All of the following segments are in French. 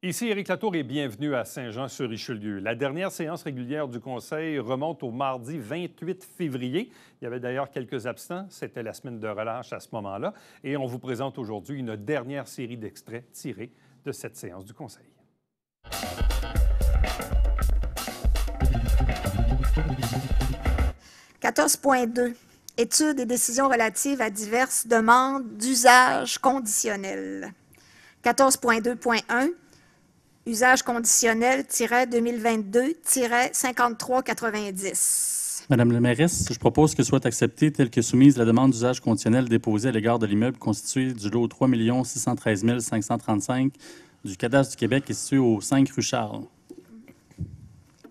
Ici Éric Latour et bienvenue à Saint-Jean-sur-Richelieu. La dernière séance régulière du Conseil remonte au mardi 28 février. Il y avait d'ailleurs quelques absents. C'était la semaine de relâche à ce moment-là. Et on vous présente aujourd'hui une dernière série d'extraits tirés de cette séance du Conseil. « 14.2. Études et décisions relatives à diverses demandes d'usage conditionnel. 14.2.1. Usage conditionnel-2022-5390. Madame la mairesse, je propose que soit acceptée telle que soumise la demande d'usage conditionnel déposée à l'égard de l'immeuble constitué du lot 3 613 535 du cadastre du Québec et situé au 5 rue Charles.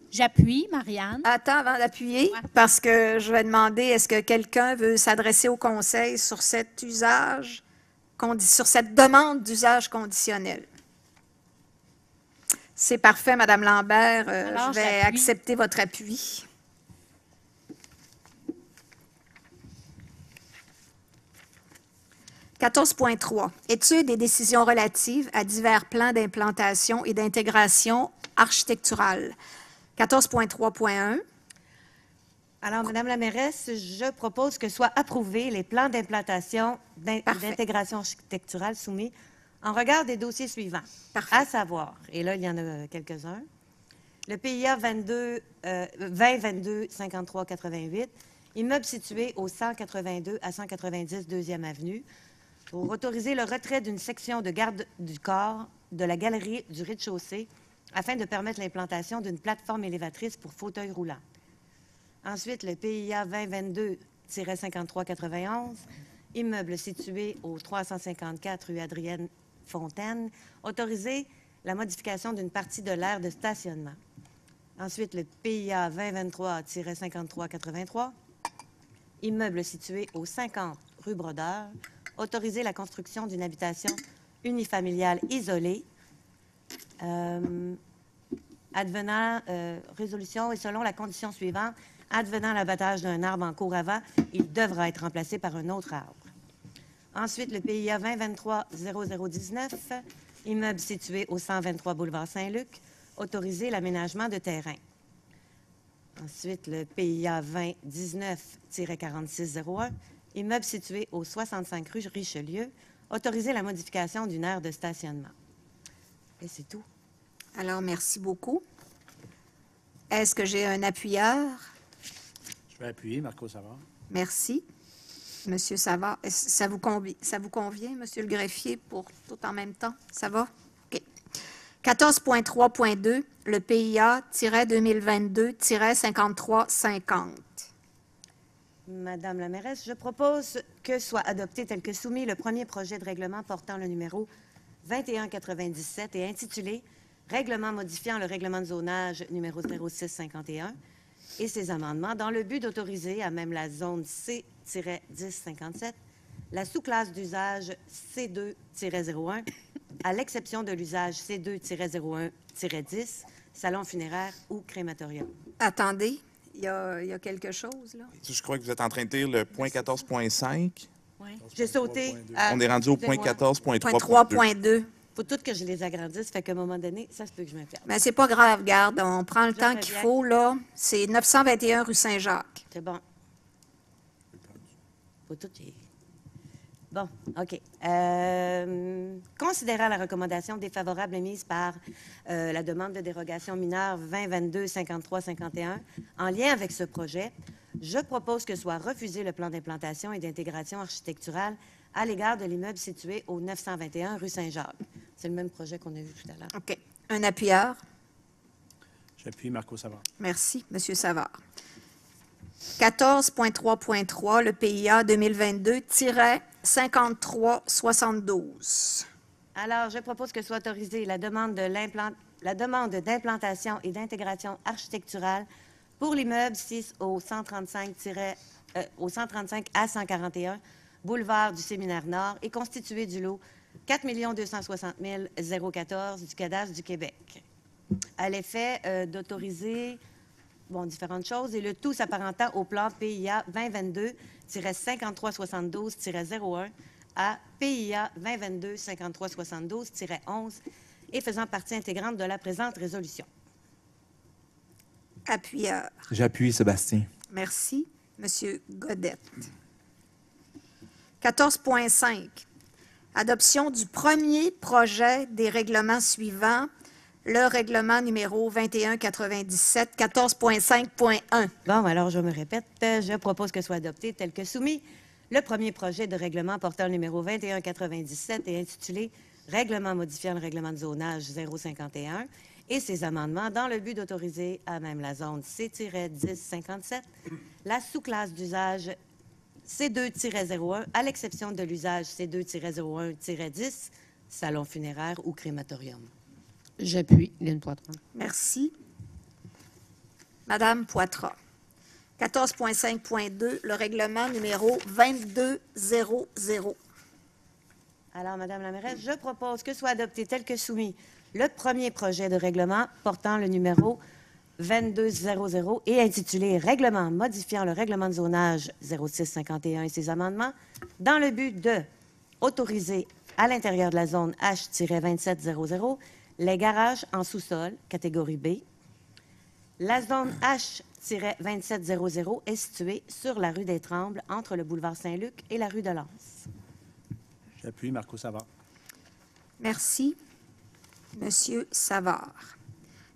J'appuie, Marianne. Attends avant d'appuyer, parce que je vais demander, est-ce que quelqu'un veut s'adresser au Conseil sur cet usage, sur cette demande d'usage conditionnel? C'est parfait, Madame Lambert. Je vais accepter votre appui. « 14.3. Études et décisions relatives à divers plans d'implantation et d'intégration architecturale. 14.3.1. Alors, Madame la mairesse, je propose que soient approuvés les plans d'implantation et d'intégration architecturale soumis en regard des dossiers suivants, à savoir, et là, il y en a quelques-uns, le PIA 2022-5388, immeuble situé au 182 à 190 2e Avenue, pour autoriser le retrait d'une section de garde du corps de la galerie du rez-de-chaussée afin de permettre l'implantation d'une plateforme élévatrice pour fauteuil roulant. Ensuite, le PIA 2022-5391, immeuble situé au 354 rue Adrienne-Fontaine, autoriser la modification d'une partie de l'aire de stationnement. Ensuite, le PIA 2023-5383, immeuble situé au 50 rue Brodeur, autoriser la construction d'une habitation unifamiliale isolée, advenant résolution et selon la condition suivante, advenant l'abattage d'un arbre en cours avant, il devra être remplacé par un autre arbre. Ensuite, le PIA 2023-0019, immeuble situé au 123 boulevard Saint-Luc, autoriser l'aménagement de terrain. Ensuite, le PIA 2019-4601, immeuble situé au 65 rue Richelieu, autoriser la modification d'une aire de stationnement. Et c'est tout. Alors, merci beaucoup. Est-ce que j'ai un appuyeur? Je vais appuyer, Marco Savard. Merci. Monsieur Savard, ça vous convient, Monsieur le greffier, pour tout en même temps? Ça va? OK. 14.3.2, le PIA-2022-5350. Madame la mairesse, je propose que soit adopté tel que soumis le premier projet de règlement portant le numéro 2197 et intitulé « Règlement modifiant le règlement de zonage numéro 0651 » et ses amendements dans le but d'autoriser à même la zone C-1057 la sous-classe d'usage C2-01 à l'exception de l'usage C2-01-10, salon funéraire ou crématorium. Attendez, il y a quelque chose, là. Je crois que vous êtes en train de lire le point 14.5. Oui. J'ai sauté. On est rendu au point 14.3.2. 3.2. Faut tout que je les agrandisse, fait qu'à un moment donné, ça se peut que je me perde. Mais c'est pas grave, garde, on prend le temps qu'il faut, là. C'est 921 rue Saint-Jacques. C'est bon. Faut tout... Bon, OK. Considérant la recommandation défavorable émise par la demande de dérogation mineure 2022-5351 en lien avec ce projet, je propose que soit refusé le plan d'implantation et d'intégration architecturale à l'égard de l'immeuble situé au 921 rue Saint-Jacques. C'est le même projet qu'on a vu tout à l'heure. OK. Un appuyeur? J'appuie, Marco Savard. Merci, Monsieur Savard. 14.3.3, le PIA 2022-5372. Alors, je propose que soit autorisée la demande d'implantation et d'intégration architecturale pour l'immeuble 6 au 135 à 141, boulevard du Séminaire Nord, et constitué du lot 4 260 014 du cadastre du Québec. À l'effet d'autoriser différentes choses, et le tout s'apparentant au plan PIA 2022-5372-01 à PIA 2022-5372-11 et faisant partie intégrante de la présente résolution. Appuyeur. J'appuie, Sébastien. Merci. Monsieur Godette. 14.5. Adoption du premier projet des règlements suivants. Le règlement numéro 2197, 14.5.1. Bon, alors je me répète, je propose que soit adopté tel que soumis le premier projet de règlement portant le numéro 2197 et intitulé « Règlement modifiant le règlement de zonage 051 » et ses amendements dans le but d'autoriser à même la zone C-1057 la sous-classe d'usage C2-01 à l'exception de l'usage C2-01-10, salon funéraire ou crématorium. J'appuie. Lynne Poitras. Merci. Madame Poitras. 14.5.2, le règlement numéro 2200. Alors, Madame la mairesse, je propose que soit adopté tel que soumis le premier projet de règlement portant le numéro 2200 et intitulé « Règlement modifiant le règlement de zonage 0651 et ses amendements dans le but de autoriser à l'intérieur de la zone H-2700 les garages en sous-sol, catégorie B. La zone H-2700 est située sur la rue des Trembles, entre le boulevard Saint-Luc et la rue de Lens. J'appuie. Marco Savard. Merci. Monsieur Savard.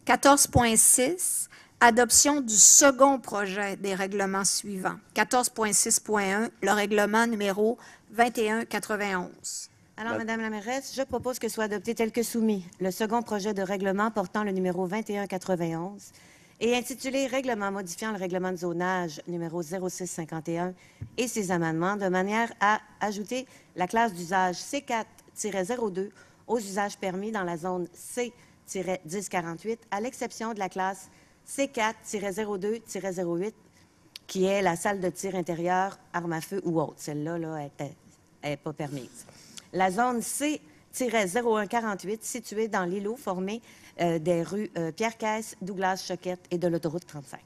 14.6, adoption du second projet des règlements suivants. 14.6.1, le règlement numéro 2191. Alors, Madame la mairesse, je propose que soit adopté tel que soumis le second projet de règlement portant le numéro 2191 et intitulé « Règlement modifiant le règlement de zonage numéro 0651 et ses amendements de manière à ajouter la classe d'usage C4-02 aux usages permis dans la zone C-1048 à l'exception de la classe C4-02-08 qui est la salle de tir intérieure, arme à feu ou autre. Celle-là n'est pas permise. La zone C-0148, située dans l'îlot formé des rues Pierre-Caisse, Douglas-Choquette et de l'autoroute 35.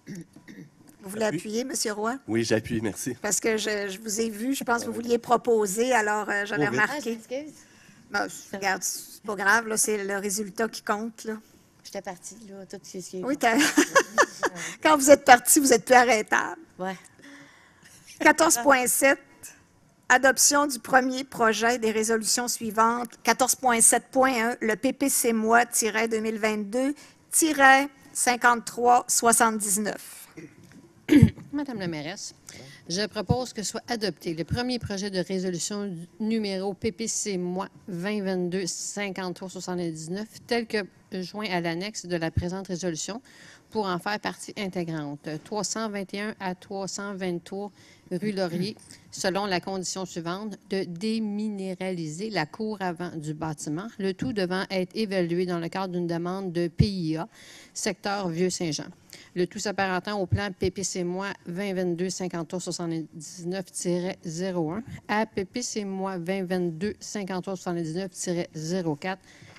Vous voulez appuyer, M. Roy? Oui, j'appuie, merci. Parce que je vous ai vu, je pense que vous vouliez proposer, alors j'avais remarqué. Ben, regarde, c'est pas grave, là, c'est le résultat qui compte. Là. J'étais partie, là, tout ce qui est... Oui, quand vous êtes parti, vous êtes plus arrêtable. Ouais. 14.7, adoption du premier projet des résolutions suivantes. 14.7.1, le PPC-moi-2022-5379. Madame la mairesse, je propose que soit adopté le premier projet de résolution numéro PPC-moi 2022-5379 tel que joint à l'annexe de la présente résolution pour en faire partie intégrante. 321 à 323 rue Laurier, selon la condition suivante de déminéraliser la cour avant du bâtiment, le tout devant être évalué dans le cadre d'une demande de PIA, secteur Vieux-Saint-Jean. Le tout s'apparentant au plan PPC-moi 2022-5379-01 à PPC-moi 2022-5379-04,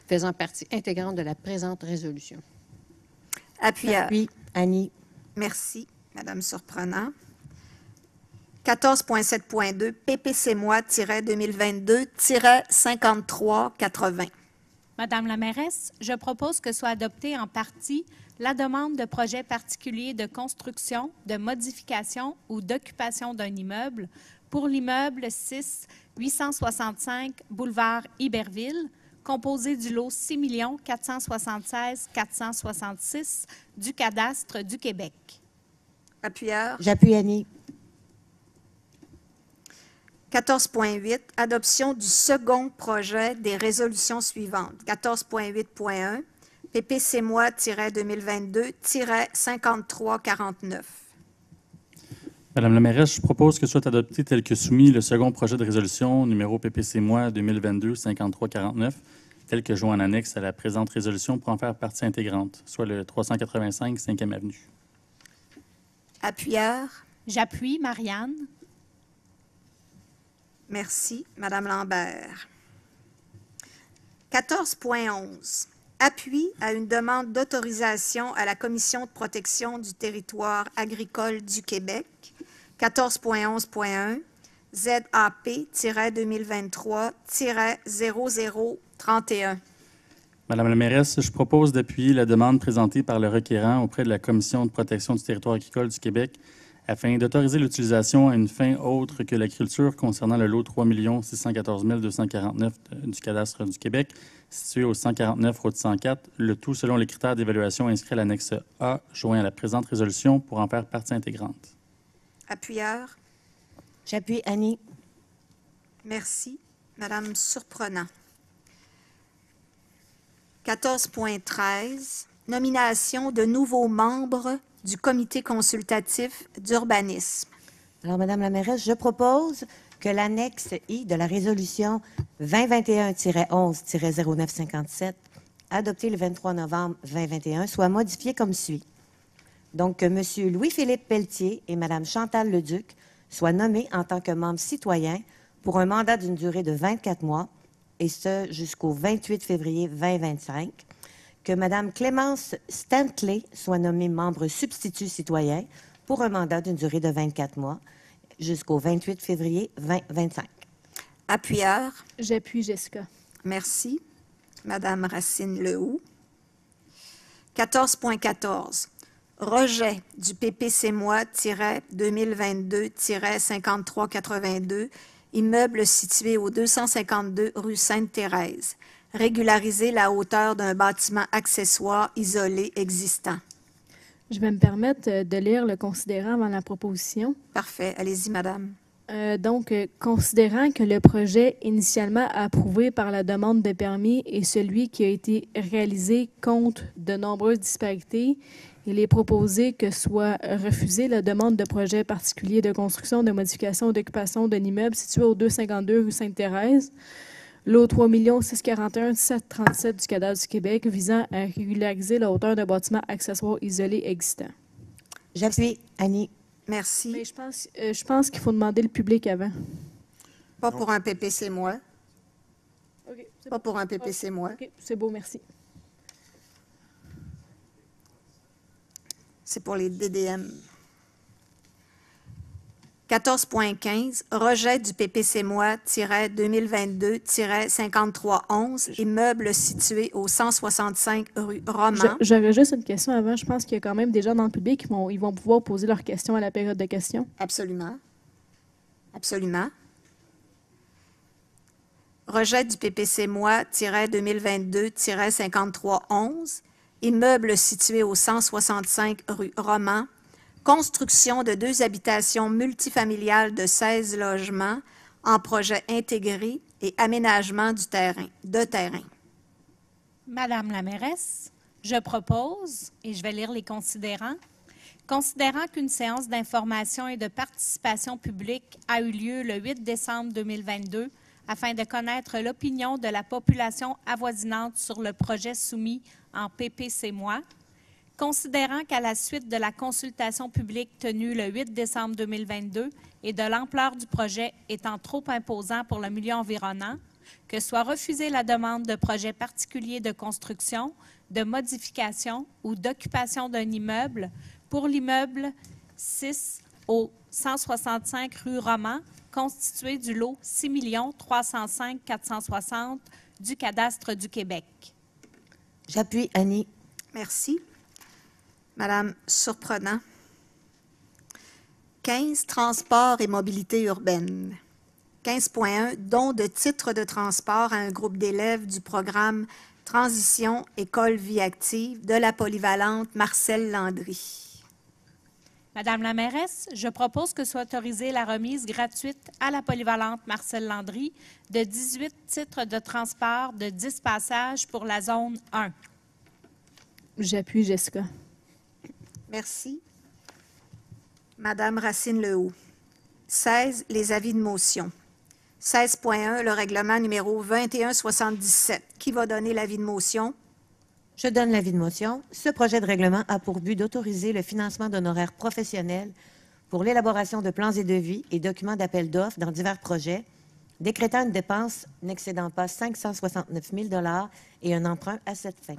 faisant partie intégrante de la présente résolution. Appuyeur. Oui, Annie. Merci, Madame Surprenant. 14.7.2, PPC-moi-2022-5380. Madame la mairesse, je propose que soit adoptée en partie la demande de projet particulier de construction, de modification ou d'occupation d'un immeuble pour l'immeuble 6-865 boulevard Iberville, composé du lot 6 476 466 du cadastre du Québec. Appuyeur. J'appuie Annie. 14.8, adoption du second projet des résolutions suivantes. 14.8.1, PPC-moi-2022-5349. Madame la mairesse, je propose que soit adopté tel que soumis le second projet de résolution numéro PPC-moi 2022-5349, tel que joint en annexe à la présente résolution pour en faire partie intégrante, soit le 385 5e Avenue. Appuyeur. J'appuie Marianne. Merci. Madame Lambert. 14.11. Appui à une demande d'autorisation à la Commission de protection du territoire agricole du Québec. 14.11.1. ZAP-2023-0031. Madame la mairesse, je propose d'appuyer la demande présentée par le requérant auprès de la Commission de protection du territoire agricole du Québec afin d'autoriser l'utilisation à une fin autre que l'agriculture concernant le lot 3 614 249 du cadastre du Québec, situé au 149 route 104, le tout selon les critères d'évaluation inscrits à l'annexe A, joint à la présente résolution pour en faire partie intégrante. Appuyeur. J'appuie Annie. Merci. Madame Surprenant. 14.13. Nomination de nouveaux membres du comité consultatif d'urbanisme. Alors, Madame la mairesse, je propose que l'annexe I de la résolution 2021-11-0957, adoptée le 23 novembre 2021, soit modifiée comme suit. Donc, que M. Louis-Philippe Pelletier et Mme Chantal Leduc soient nommés en tant que membres citoyens pour un mandat d'une durée de 24 mois, et ce jusqu'au 28 février 2025. Que Mme Clémence Stantley soit nommée membre substitut citoyen pour un mandat d'une durée de 24 mois jusqu'au 28 février 2025. Appuyeur. J'appuie Jessica. Merci. Madame Racine Lehoux. 14.14. Rejet du PPC-moi-2022-5382, immeuble situé au 252 rue Sainte-Thérèse. Régulariser la hauteur d'un bâtiment accessoire isolé existant. Je vais me permettre de lire le considérant avant la proposition. Parfait. Allez-y, madame. Considérant que le projet initialement approuvé par la demande de permis est celui qui a été réalisé compte de nombreuses disparités, il est proposé que soit refusée la demande de projet particulier de construction, de modification ou d'occupation d'un immeuble situé au 252 rue Sainte-Thérèse, lot 3 641 737 du cadastre du Québec, visant à régulariser la hauteur d'un bâtiment accessoire isolé existant. J'appuie Annie. Merci. Mais je pense qu'il faut demander le public avant. Pas pour un PPC-moi. Okay, pas pour un PPC-moi. OK, c'est beau, merci. C'est pour les DDM. 14.15. Rejet du PPC-moi-2022-5311, immeuble situé au 165 rue Roman. J'aurais juste une question avant. Je pense qu'il y a quand même des gens dans le public qui vont pouvoir poser leurs questions à la période de questions. Absolument. Absolument. Rejet du PPC-moi-2022-5311, immeuble situé au 165 rue Roman. Construction de 2 habitations multifamiliales de 16 logements en projet intégré et aménagement de terrain. Madame la mairesse, je propose, et je vais lire les considérants, considérant qu'une séance d'information et de participation publique a eu lieu le 8 décembre 2022 afin de connaître l'opinion de la population avoisinante sur le projet soumis en PPC-moi, considérant qu'à la suite de la consultation publique tenue le 8 décembre 2022 et de l'ampleur du projet étant trop imposant pour le milieu environnant, que soit refusée la demande de projet particulier de construction, de modification ou d'occupation d'un immeuble pour l'immeuble 6 au 165 rue Roman, constitué du lot 6 305 460 du cadastre du Québec. J'appuie Annie. Merci. Madame Surprenant. 15. Transport et mobilité urbaine. 15.1. Don de titres de transport à un groupe d'élèves du programme Transition École Vie Active de la polyvalente Marcel Landry. Madame la mairesse, je propose que soit autorisée la remise gratuite à la polyvalente Marcel Landry de 18 titres de transport de 10 passages pour la zone 1. J'appuie Jessica. Merci. Madame Racine Lehoux. 16. Les avis de motion. 16.1. Le règlement numéro 2177. Qui va donner l'avis de motion? Je donne l'avis de motion. Ce projet de règlement a pour but d'autoriser le financement d'honoraires professionnels pour l'élaboration de plans et devis et documents d'appel d'offres dans divers projets décrétant une dépense n'excédant pas 569 000 $ et un emprunt à cette fin.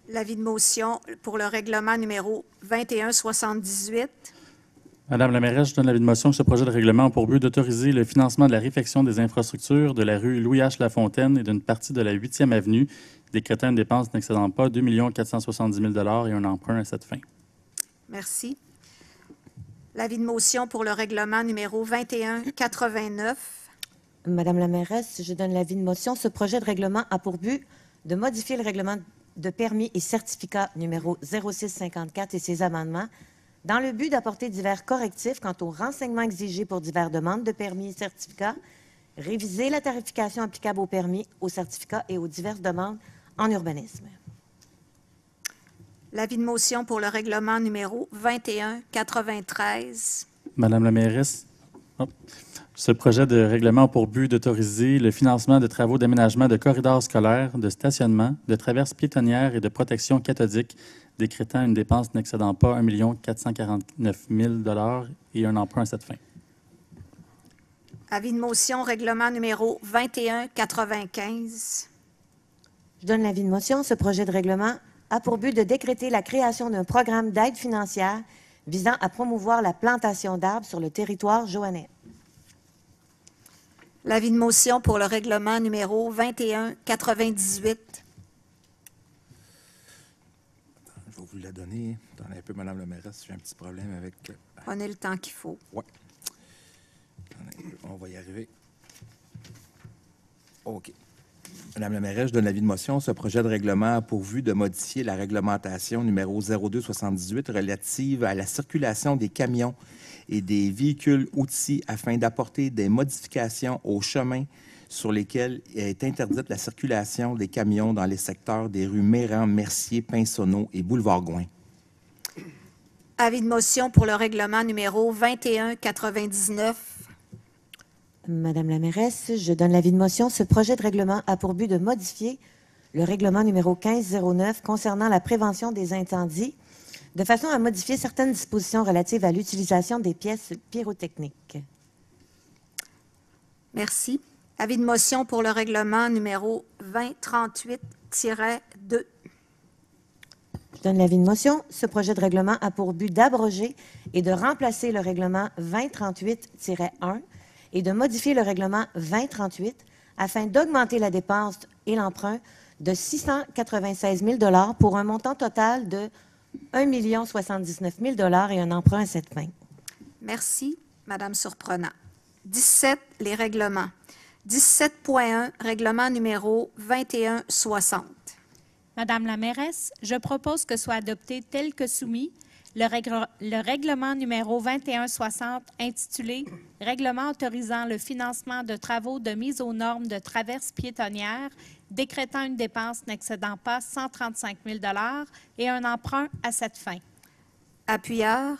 L'avis de motion pour le règlement numéro 2178. Madame la mairesse, je donne l'avis de motion que ce projet de règlement a pour but d'autoriser le financement de la réfection des infrastructures de la rue Louis-H. Lafontaine et d'une partie de la 8e avenue, décrétant une dépense n'excédant pas 2 470 000 $ et un emprunt à cette fin. Merci. L'avis de motion pour le règlement numéro 2189. Madame la mairesse, je donne l'avis de motion. Ce projet de règlement a pour but de modifier le règlement de permis et certificats numéro 0654 et ses amendements dans le but d'apporter divers correctifs quant aux renseignements exigés pour diverses demandes de permis et certificats, réviser la tarification applicable aux permis, aux certificats et aux diverses demandes en urbanisme. L'avis de motion pour le règlement numéro 2193. Madame la mairesse, ce projet de règlement a pour but d'autoriser le financement de travaux d'aménagement de corridors scolaires, de stationnement, de traverses piétonnières et de protection cathodique, décrétant une dépense n'excédant pas 1 449 000 $ et un emprunt à cette fin. Avis de motion, règlement numéro 2195. Je donne l'avis de motion. Ce projet de règlement a pour but de décréter la création d'un programme d'aide financière visant à promouvoir la plantation d'arbres sur le territoire joannais. L'avis de motion pour le règlement numéro 2198. Je vais vous la donner. Attendez un peu, Madame la mairesse, j'ai un petit problème avec... Prenez le temps qu'il faut. Oui. On va y arriver. OK. Madame la mairesse, je donne l'avis de motion. Ce projet de règlement a pour but de modifier la réglementation numéro 0278 relative à la circulation des camions et des véhicules outils afin d'apporter des modifications aux chemins sur lesquels est interdite la circulation des camions dans les secteurs des rues Méran, Mercier, Pinsonneau et Boulevard Gouin. Avis de motion pour le règlement numéro 2199. Madame la mairesse, je donne l'avis de motion. Ce projet de règlement a pour but de modifier le règlement numéro 1509 concernant la prévention des incendies, de façon à modifier certaines dispositions relatives à l'utilisation des pièces pyrotechniques. Merci. Avis de motion pour le règlement numéro 2038-2. Je donne l'avis de motion. Ce projet de règlement a pour but d'abroger et de remplacer le règlement 2038-1 et de modifier le règlement 2038 afin d'augmenter la dépense et l'emprunt de 696 000 $ pour un montant total de 1 079 000 $ et un emprunt à cette fin. Merci, Madame Surprenant. 17, les règlements. 17.1, règlement numéro 2160. Madame la mairesse, je propose que soit adopté tel que soumis le règlement numéro 2160 intitulé « Règlement autorisant le financement de travaux de mise aux normes de traverses piétonnières, décrétant une dépense n'excédant pas 135 000 $ et un emprunt à cette fin. » Appuyeur.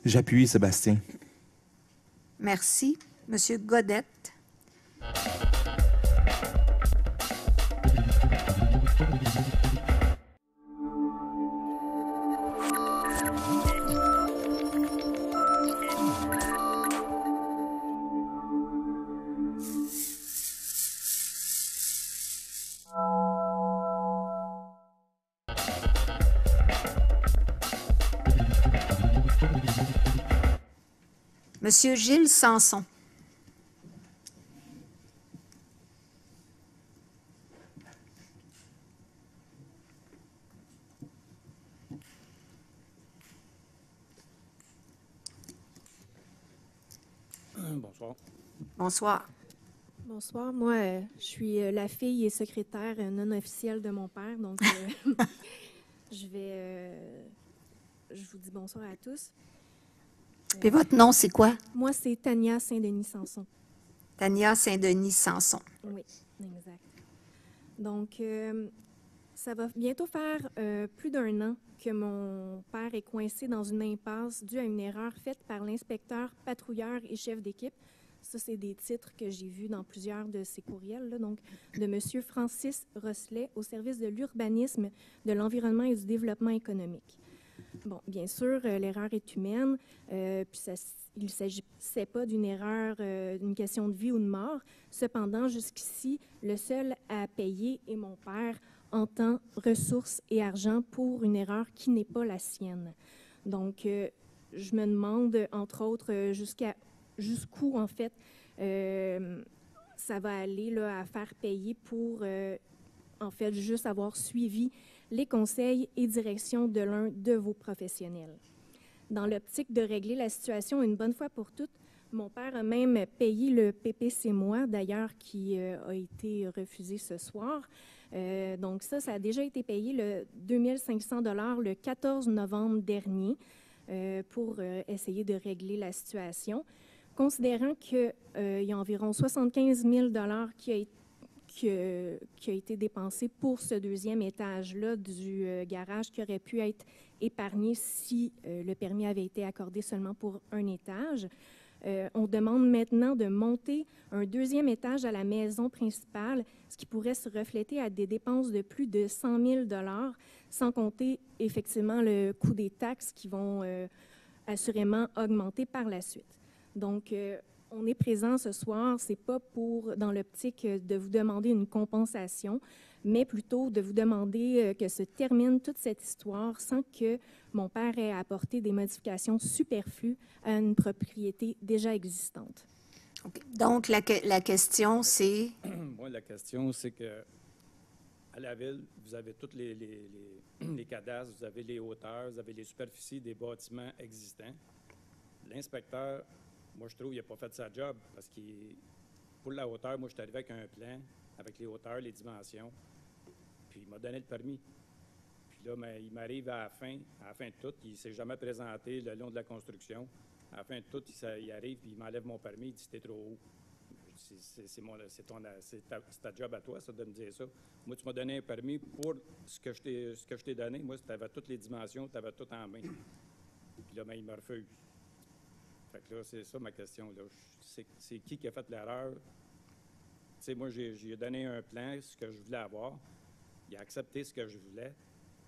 J'appuie, Sébastien. Merci. Monsieur Godette. Monsieur Gilles Sanson. Bonsoir. Bonsoir. Bonsoir. Moi, je suis la fille et secrétaire non officielle de mon père, donc je vous dis bonsoir à tous. Et votre nom, c'est quoi? Moi, c'est Tania Saint-Denis-Sanson. Tania Saint-Denis-Sanson. Oui, exact. Donc, ça va bientôt faire plus d'1 an que mon père est coincé dans une impasse due à une erreur faite par l'inspecteur patrouilleur et chef d'équipe. Ça, c'est des titres que j'ai vus dans plusieurs de ces courriels, là, donc de M. Francis Rosselet au service de l'urbanisme, de l'environnement et du développement économique. Bon, bien sûr, l'erreur est humaine, puis il ne s'agissait pas d'une erreur, d'une question de vie ou de mort. Cependant, jusqu'ici, le seul à payer est mon père en temps, ressources et argent pour une erreur qui n'est pas la sienne. Donc, je me demande, entre autres, jusqu'où, en fait, ça va aller là, à faire payer pour, en fait, juste avoir suivi les conseils et directions de l'un de vos professionnels. Dans l'optique de régler la situation une bonne fois pour toutes, mon père a même payé le PPC Moi, d'ailleurs, qui a été refusé ce soir. Donc ça a déjà été payé le 2500 $ le 14 novembre dernier pour essayer de régler la situation. Considérant qu'il y a environ 75 000 $ qui a été dépensé pour ce deuxième étage-là du garage qui aurait pu être épargné si le permis avait été accordé seulement pour un étage. On demande maintenant de monter un deuxième étage à la maison principale, ce qui pourrait se refléter à des dépenses de plus de 100 000 $, sans compter effectivement le coût des taxes qui vont assurément augmenter par la suite. Donc, on est présent ce soir, ce n'est pas dans l'optique de vous demander une compensation, mais plutôt de vous demander que se termine toute cette histoire sans que mon père ait apporté des modifications superflues à une propriété déjà existante. Okay. Donc, la question, c'est... Moi, la question, c'est que à la Ville, vous avez tous les cadastres, vous avez les hauteurs, vous avez les superficies des bâtiments existants. L'inspecteur, moi, je trouve qu'il n'a pas fait sa job parce que pour la hauteur, moi, je suis arrivé avec un plan, avec les hauteurs, les dimensions, puis il m'a donné le permis. Puis là, ben, il m'arrive à la fin de tout, il ne s'est jamais présenté le long de la construction. À la fin de tout, il arrive, puis il m'enlève mon permis, il dit « C'était trop haut ». C'est ta job à toi, ça, de me dire ça. Moi, tu m'as donné un permis pour ce que je t'ai donné. Moi, tu avais toutes les dimensions, tu avais tout en main. Puis là, ben, il me refuse. Fait que là, c'est ça ma question. C'est qui a fait l'erreur? Tu sais, moi, j'ai donné un plan, ce que je voulais avoir. Il a accepté ce que je voulais.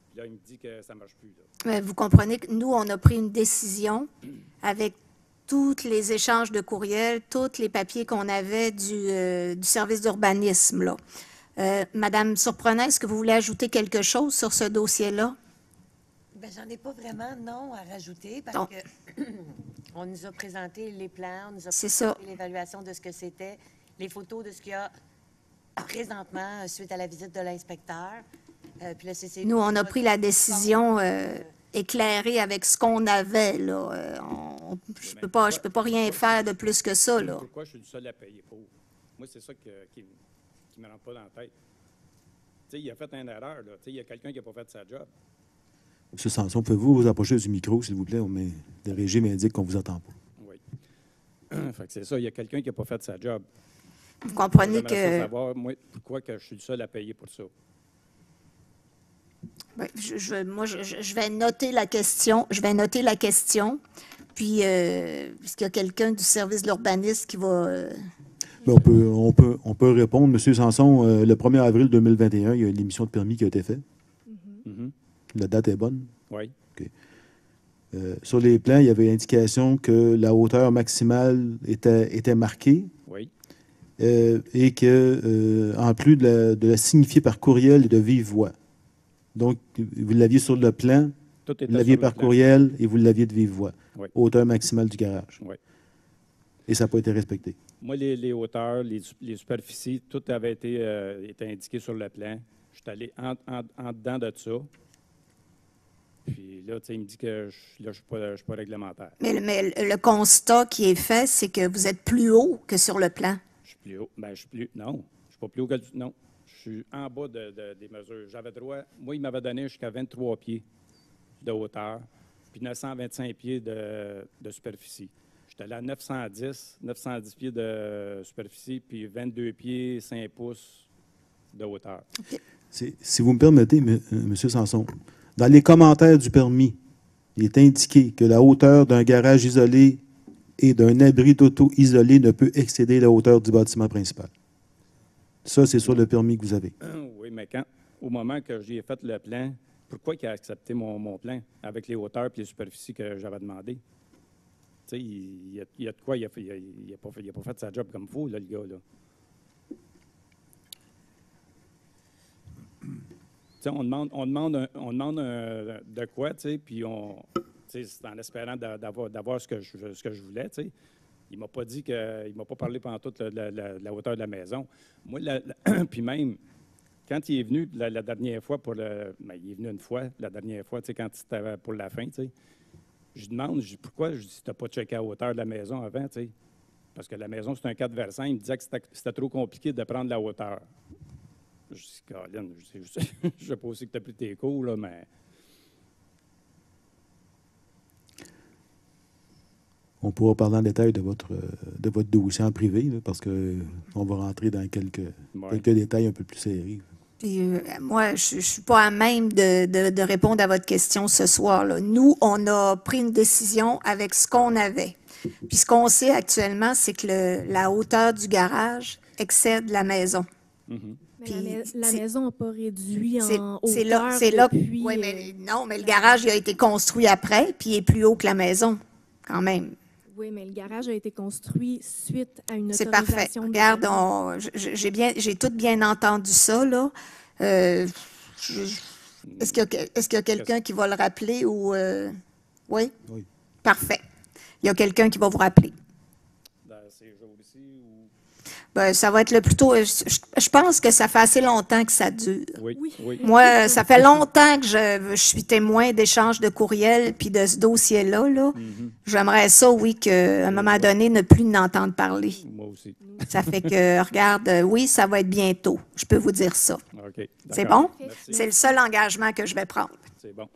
Puis là, il me dit que ça ne marche plus. Là. Mais vous comprenez que nous, on a pris une décision avec tous les échanges de courriels, tous les papiers qu'on avait du service d'urbanisme, là. Madame Surprenant, est-ce que vous voulez ajouter quelque chose sur ce dossier-là? Bien, j'en ai pas vraiment, non, à rajouter, parce que on nous a présenté les plans, on nous a présenté l'évaluation de ce que c'était, les photos de ce qu'il y a présentement suite à la visite de l'inspecteur. Puis là, nous, on a pris la décision éclairée avec ce qu'on avait, là. Je peux pas rien faire de plus que ça, là. Pourquoi je suis le seul à payer pour? Moi, c'est ça qui ne me rentre pas dans la tête. Tu sais, il a fait une erreur, là. Tu sais, il y a quelqu'un qui n'a pas fait sa job. M. Sanson, pouvez-vous vous approcher du micro, s'il vous plaît? Le régime indique qu'on ne vous entend pas. Oui. Fait que c'est ça, il y a quelqu'un qui n'a pas fait sa job. Vous comprenez que... savoir, moi, pourquoi que je suis le seul à payer pour ça. Oui, je vais noter la question. Puis, puisqu'il y a quelqu'un du service de l'urbanisme qui va... On peut répondre. M. Sanson, le 1er avril 2021, il y a une émission de permis qui a été faite. La date est bonne? Oui. Okay. Sur les plans, il y avait indication que la hauteur maximale était marquée. Oui. Et que, en plus de la signifier par courriel et de vive voix. Donc, vous l'aviez sur le plan, vous l'aviez par courriel et vous l'aviez de vive voix. Oui. Hauteur maximale du garage. Oui. Et ça n'a pas été respecté. Moi, les hauteurs, les superficies, tout avait été indiqué sur le plan. Je suis allé en dedans de ça. Puis là, tu sais, il me dit que je ne suis pas réglementaire. Mais le constat qui est fait, c'est que vous êtes plus haut que sur le plan. Je suis plus haut. Bien, non, je ne suis pas plus haut que... Non, je suis en bas des mesures. J'avais droit... Moi, il m'avait donné jusqu'à 23 pieds de hauteur, puis 925 pieds de superficie. J'étais allé à 910 pieds de superficie, puis 22 pieds, 5 pouces de hauteur. Okay. Si vous me permettez, M. Sanson, dans les commentaires du permis, il est indiqué que la hauteur d'un garage isolé et d'un abri d'auto isolé ne peut excéder la hauteur du bâtiment principal. Ça, c'est sur le permis que vous avez. Oui, mais au moment que j'ai fait le plan, pourquoi il a accepté mon plan avec les hauteurs et les superficies que j'avais demandé? Tu sais, il y a de quoi, il n'a pas fait sa job comme il faut, là, le gars, là. T'sais, on demande de quoi, puis c'est en espérant d'avoir ce que je voulais. T'sais. Il ne m'a pas dit il m'a pas parlé pendant toute la hauteur de la maison. Moi, puis même, quand il est venu la dernière fois il est venu une fois, la dernière fois, quand c'était pour la fin, je lui demande, pourquoi tu n'as pas checké la hauteur de la maison avant, parce que la maison, c'est un 4 versants. Il me disait que c'était trop compliqué de prendre la hauteur. Je dis, Colin, je sais pas aussi que tu as pris tes cours, là, mais... On pourra parler en détail de votre dossier en privé, là, parce qu'on va rentrer dans quelques détails un peu plus serrés. Puis, moi, je ne suis pas à même de répondre à votre question ce soir, là. Nous, on a pris une décision avec ce qu'on avait. Puis ce qu'on sait actuellement, c'est que la hauteur du garage excède la maison. Mm-hmm. Mais la maison n'a pas réduit en hauteur c'est là, depuis... oui, mais non, mais le garage il a été construit après, puis il est plus haut que la maison, quand même. Oui, mais le garage a été construit suite à une C'est autorisation. parfait. Regarde, j'ai tout bien entendu ça, là. Est-ce qu'il y a quelqu'un qui va le rappeler ou... Oui? Oui. Parfait. Il y a quelqu'un qui va vous rappeler. Dans ces jours-ci ou... Ben, ça va être le plus tôt. Je pense que ça fait assez longtemps que ça dure. Oui. Moi, ça fait longtemps que je suis témoin d'échanges de courriels puis de ce dossier-là. Là. Mm-hmm. J'aimerais ça, oui, qu'à un moment donné, ne plus n'entendre parler. Moi aussi. Ça fait que, regarde, oui, ça va être bientôt. Je peux vous dire ça. OK. C'est bon? Merci. C'est le seul engagement que je vais prendre. C'est bon.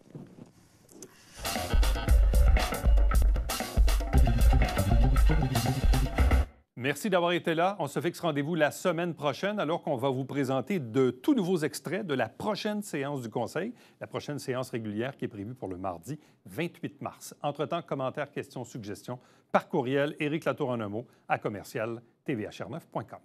Merci d'avoir été là. On se fixe rendez-vous la semaine prochaine alors qu'on va vous présenter de tout nouveaux extraits de la prochaine séance du Conseil, la prochaine séance régulière qui est prévue pour le mardi 28 mars. Entre-temps, commentaires, questions, suggestions, par courriel, Éric Latour en un mot, à commercial tvhr9.com.